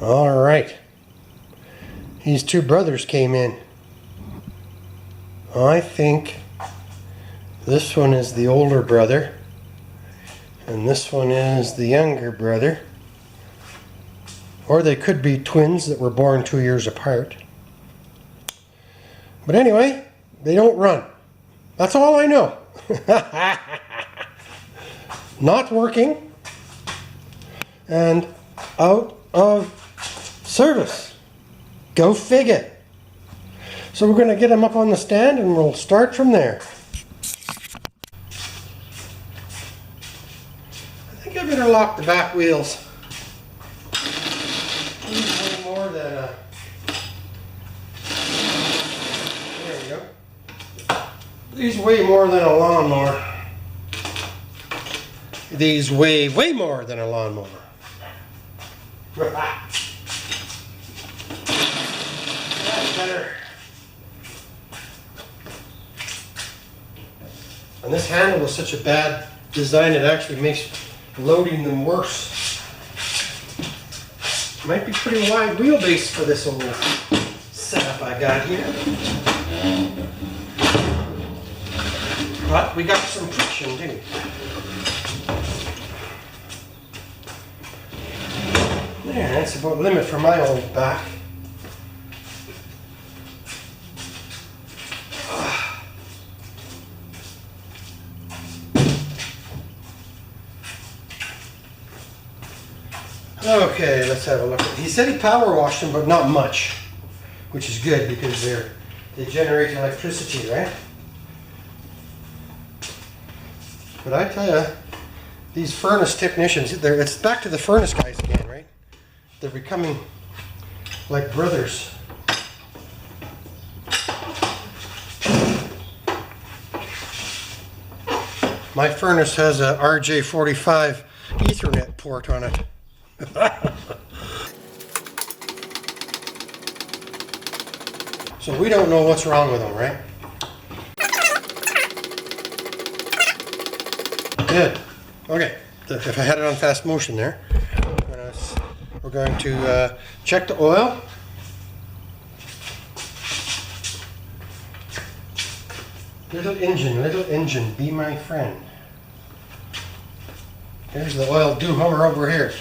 All right. These two brothers came in. I think this one is the older brother and this one is the younger brother. Or they could be twins that were born 2 years apart. But anyway, they don't run. That's all I know. Not working and out of service. Go figure. So we're going to get them up on the stand and we'll start from there. I think I better lock the back wheels. These weigh more than a... There we go. These weigh more than a lawnmower. These weigh way more than a lawnmower. That's better. And this handle is such a bad design, it actually makes loading them worse. Might be pretty wide wheelbase for this old setup I got here. But we got some friction too. There, that's about the limit for my old back. Okay, let's have a look. He said he power washed them, but not much, which is good because they generate electricity, right? But I tell you, these furnace technicians, it's back to the furnace guys again, right? They're becoming like brothers. My furnace has a RJ45 Ethernet port on it. So we don't know what's wrong with them, right? Good. Okay. If I had it on fast motion there, we're going to check the oil. Little engine, be my friend. There's the oil do hummer over here.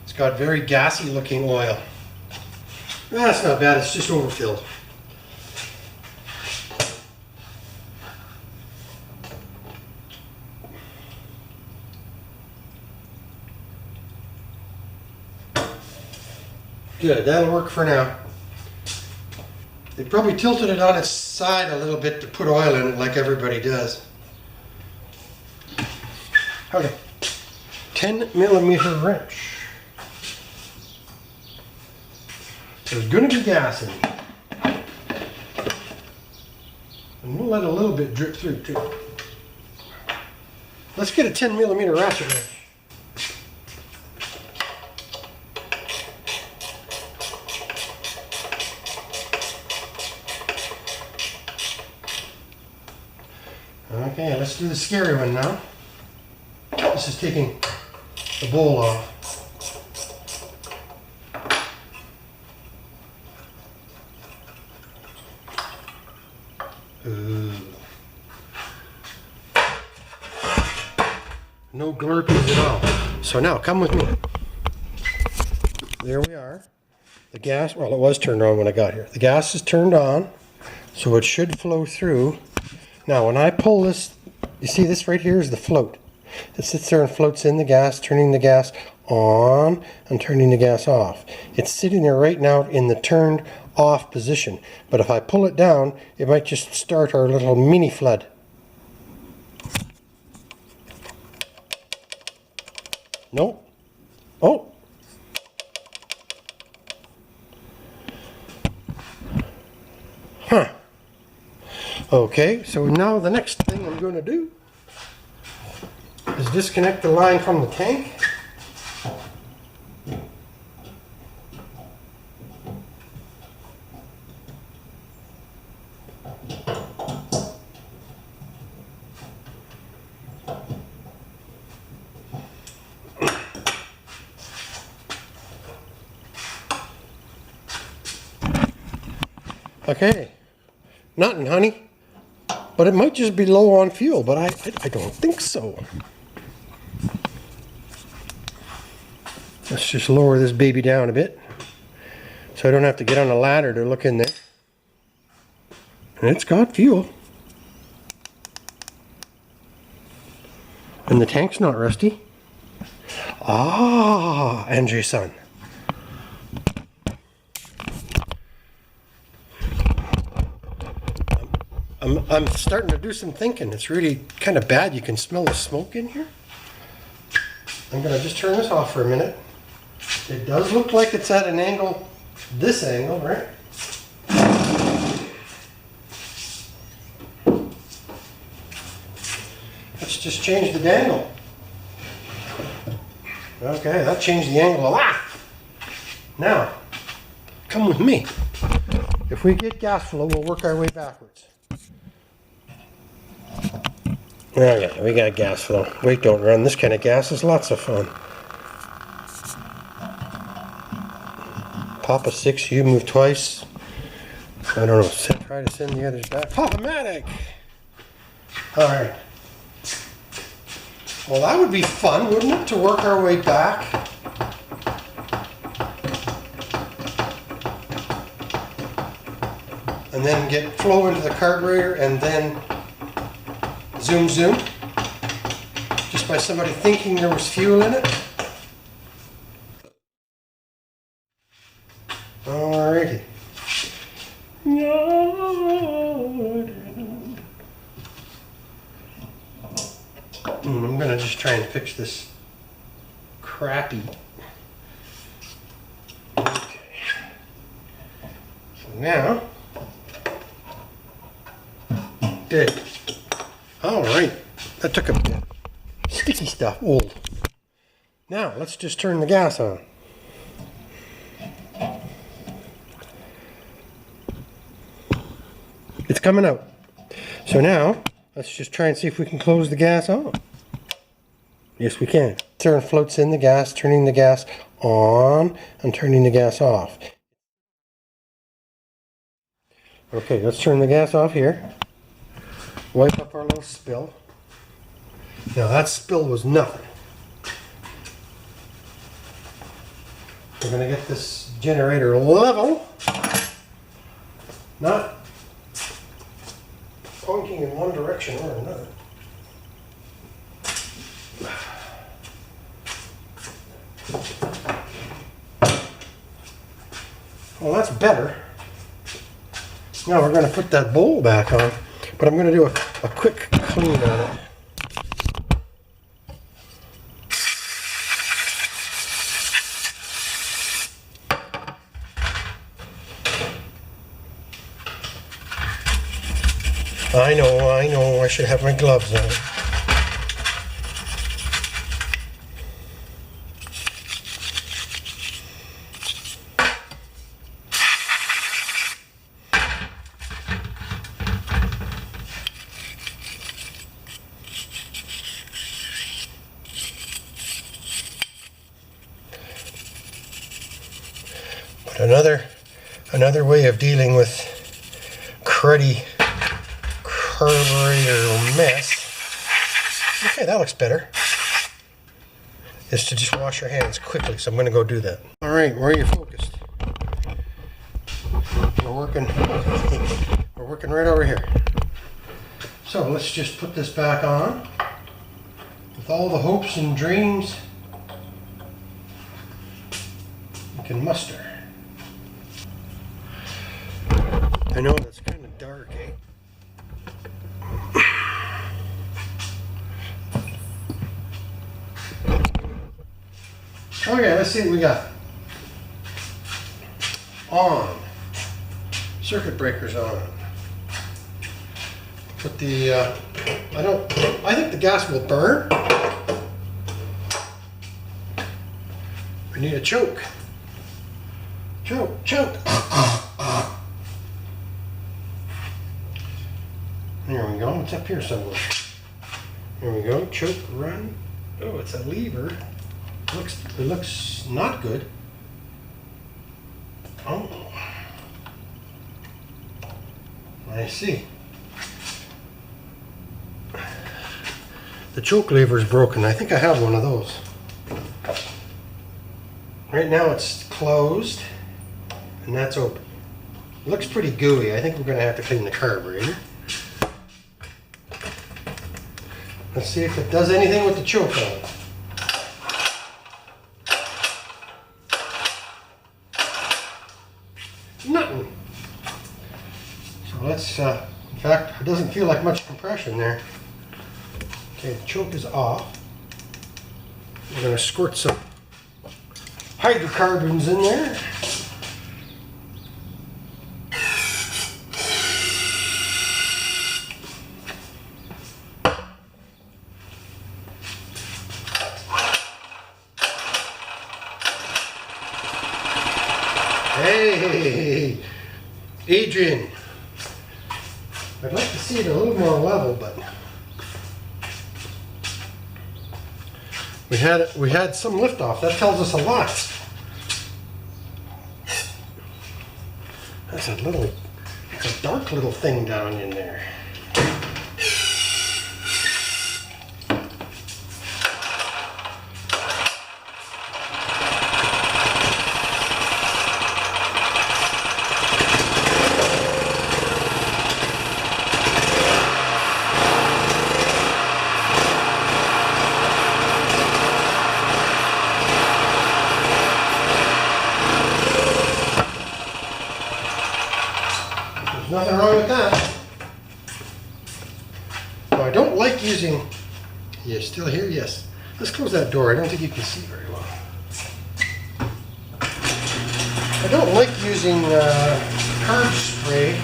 It's got very gassy looking oil. That's not bad, it's just overfilled. Good, that'll work for now. They probably tilted it on its side a little bit to put oil in it like everybody does. Okay. 10mm wrench. There's going to be gas in it. And we'll let a little bit drip through too. Let's get a 10mm ratchet wrench. Okay, let's do the scary one now. This is taking the bowl off. Ooh. No glurpies at all. So now, come with me. There we are. The gas, well, it was turned on when I got here. The gas is turned on, so it should flow through. Now, when I pull this, you see this right here is the float. It sits there and floats in the gas, turning the gas on and turning the gas off. It's sitting there right now in the turned off position. But if I pull it down, it might just start our little mini flood. Nope. Oh. Huh. Okay, so now the next thing I'm going to do is disconnect the line from the tank. Okay, nothing, honey. But it might just be low on fuel, but I don't think so. Let's just lower this baby down a bit so I don't have to get on a ladder to look in there. And it's got fuel. And the tank's not rusty. Ah, Andre-san. I'm starting to do some thinking. It's really kind of bad. You can smell the smoke in here. I'm going to just turn this off for a minute. It does look like it's at an angle, this angle, right? Let's just change the dangle. Okay, that changed the angle a lot. Now, come with me. If we get gas flow, we'll work our way backwards. Okay, we got gas flow. Wait, don't run. This kind of gas is lots of fun. Papa 6, you move twice. I don't know. Try to send the others back. Pop-O-Matic! Alright. Well, that would be fun, wouldn't it, to work our way back? And then get flow into the carburetor and then zoom zoom. Just by somebody thinking there was fuel in it. Alrighty. I'm going to just try and fix this crappy. Okay. So now, good. Alright, that took a bit. Sticky stuff, old. Now, let's just turn the gas on. It's coming out. So now, let's just try and see if we can close the gas on. Yes, we can. Turn floats in the gas, turning the gas on and turning the gas off. Okay, let's turn the gas off here. Wipe up our little spill. Now that spill was nothing. We're going to get this generator level. Not pointing in one direction or another. Well, that's better. Now we're going to put that bowl back on, but I'm going to do a quick clean on it. I know, I should have my gloves on. But another way of dealing with cruddy carburetor mess. Okay, that looks better. Is to just wash your hands quickly. So I'm going to go do that. All right, where are you focused? We're working right over here. So let's just put this back on with all the hopes and dreams we can muster. I know that's kind of dark, eh? Okay, let's see what we got. On. Circuit breakers on. Put the, I think the gas will burn. We need a choke. Choke. There we go. It's up here somewhere. There we go. Choke, run. Oh, it's a lever. It looks not good. Oh. I see. The choke lever is broken. I think I have one of those. Right now it's closed and that's open. It looks pretty gooey. I think we're going to have to clean the carburetor. Let's see if it does anything with the choke on it. Nothing. So let's, in fact, it doesn't feel like much compression there. Okay, the choke is off. We're going to squirt some hydrocarbons in there. Hey, Adrian, I'd like to see it a little more level, but we had some liftoff. That tells us a lot. That's a dark little thing down in there. Nothing wrong with that. Now, I don't like using... You're still here? Yes. Let's close that door. I don't think you can see very well. I don't like using carb spray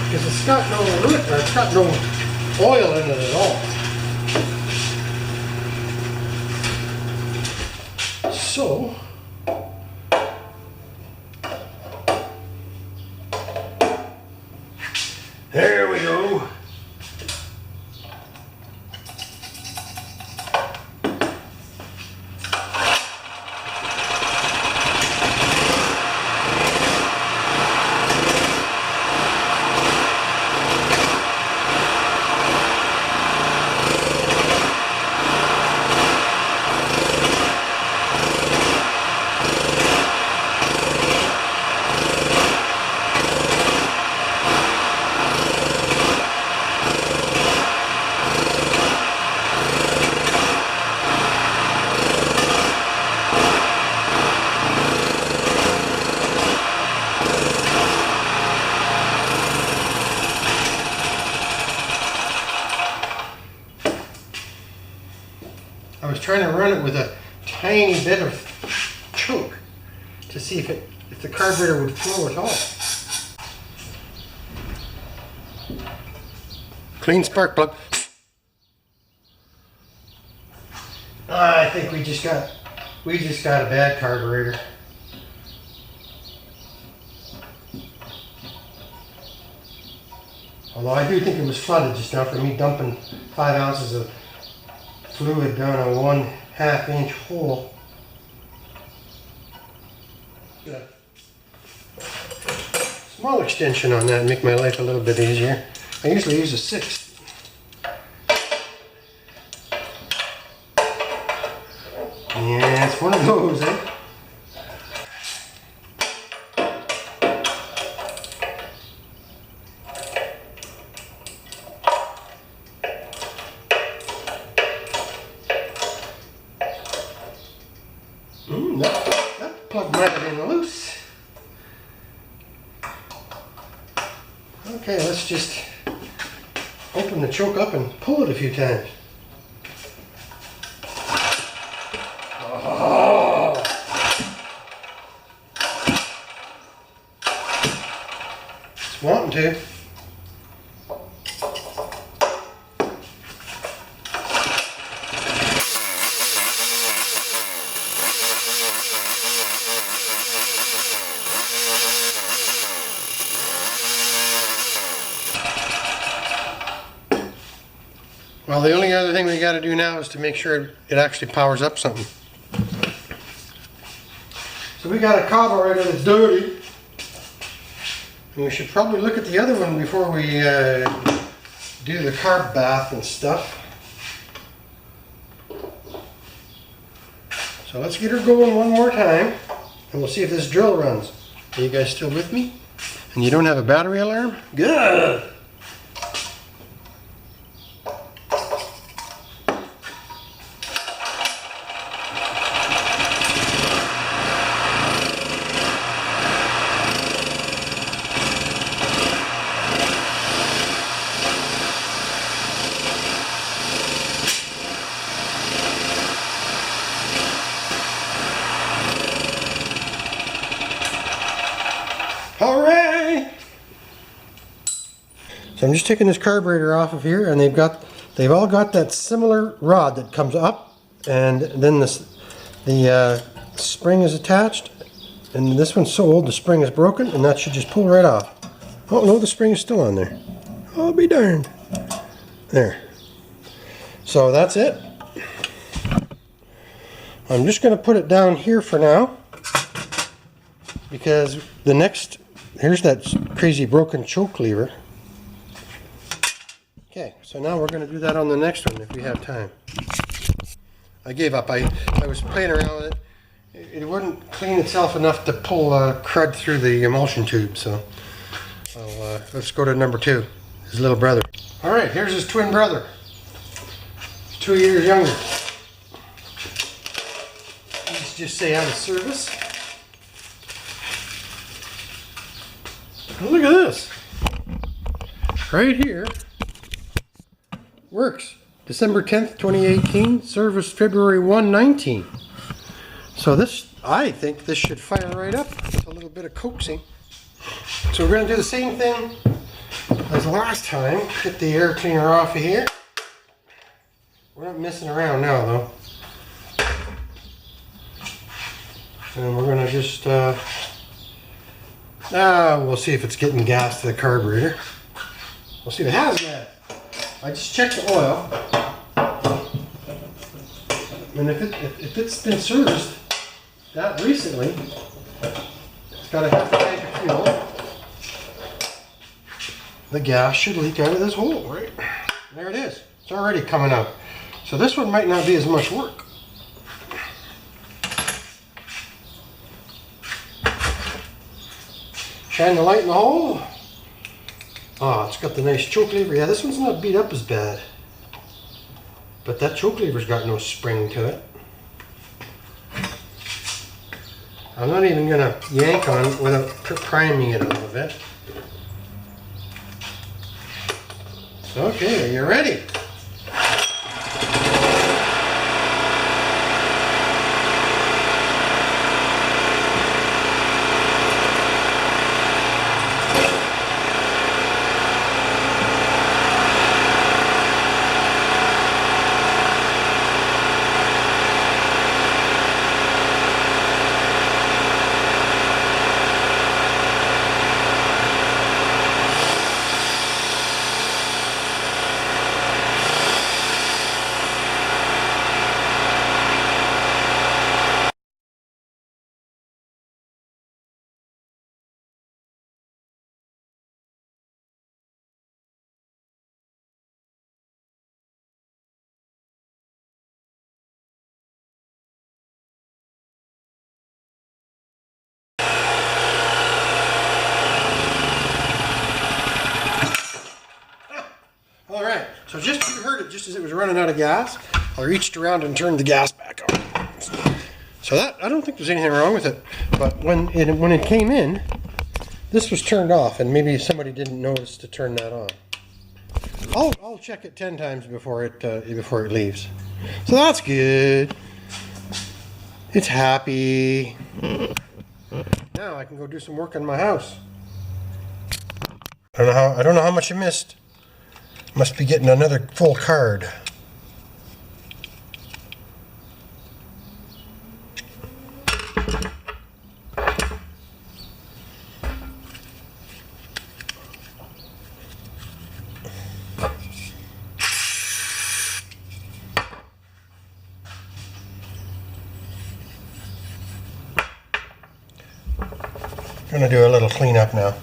because it's got no root or it's got no oil in it at all. So there we go. I was trying to run it with a tiny bit of choke to see if the carburetor would flow at all. Clean spark plug. I think we just got a bad carburetor. Although I do think it was flooded just now for me dumping 5 ounces of fluid down a 1/2 inch hole. Small extension on that and make my life a little bit easier. I usually use a 1/6. Yeah, it's one of those, eh? That plug might have been loose. Okay, let's just open the choke up and pull it a few times. Oh. It's wanting to. Well, the only other thing we got to do now is to make sure it actually powers up something. So we got a carburetor that's dirty, And we should probably look at the other one before we do the carb bath and stuff. So let's get her going one more time, and we'll see if this drill runs. Are you guys still with me? And you don't have a battery alarm? Good! Hooray! So I'm just taking this carburetor off of here, and they've all got that similar rod that comes up, and then the spring is attached, and this one's so old the spring is broken, and that should just pull right off. Oh no, the spring is still on there. I'll be darned. There. So that's it. I'm just going to put it down here for now, because here's that crazy broken choke lever. Okay, so now we're going to do that on the next one if we have time. I gave up. I was playing around with it. It wouldn't clean itself enough to pull crud through the emulsion tube, so let's go to number 2, his little brother. All right, here's his twin brother. He's 2 years younger. Let's just say out of service. Look at this. Right here. Works. December 10th, 2018. Service February 1, 19. So this, I think this should fire right up with a little bit of coaxing. So we're going to do the same thing as last time. Get the air cleaner off of here. We're not messing around now though. And we're going to just we'll see if it's getting gas to the carburetor. We'll see if it has gas. I just checked the oil, and if it's been serviced that recently, it's got a half a tank of fuel. The gas should leak out of this hole, right? There it is. It's already coming out. So this one might not be as much work. Shine the light in the hole. Oh, it's got the nice choke lever. Yeah, this one's not beat up as bad. But that choke lever's got no spring to it. I'm not even going to yank on it without priming it a little bit. Okay, are you ready? Alright, so you heard it just as it was running out of gas. I reached around and turned the gas back on. So that, I don't think there's anything wrong with it. But when it came in, this was turned off, and maybe somebody didn't notice to turn that on. I'll check it 10 times before it leaves. So that's good. It's happy. Now I can go do some work on my house. I don't know how much I missed. Must be getting another full card. I'm going to do a little cleanup now.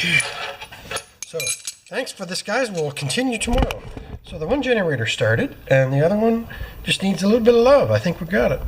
So, thanks for this, guys. We'll continue tomorrow. So the one generator started, and the other one just needs a little bit of love. I think we got it.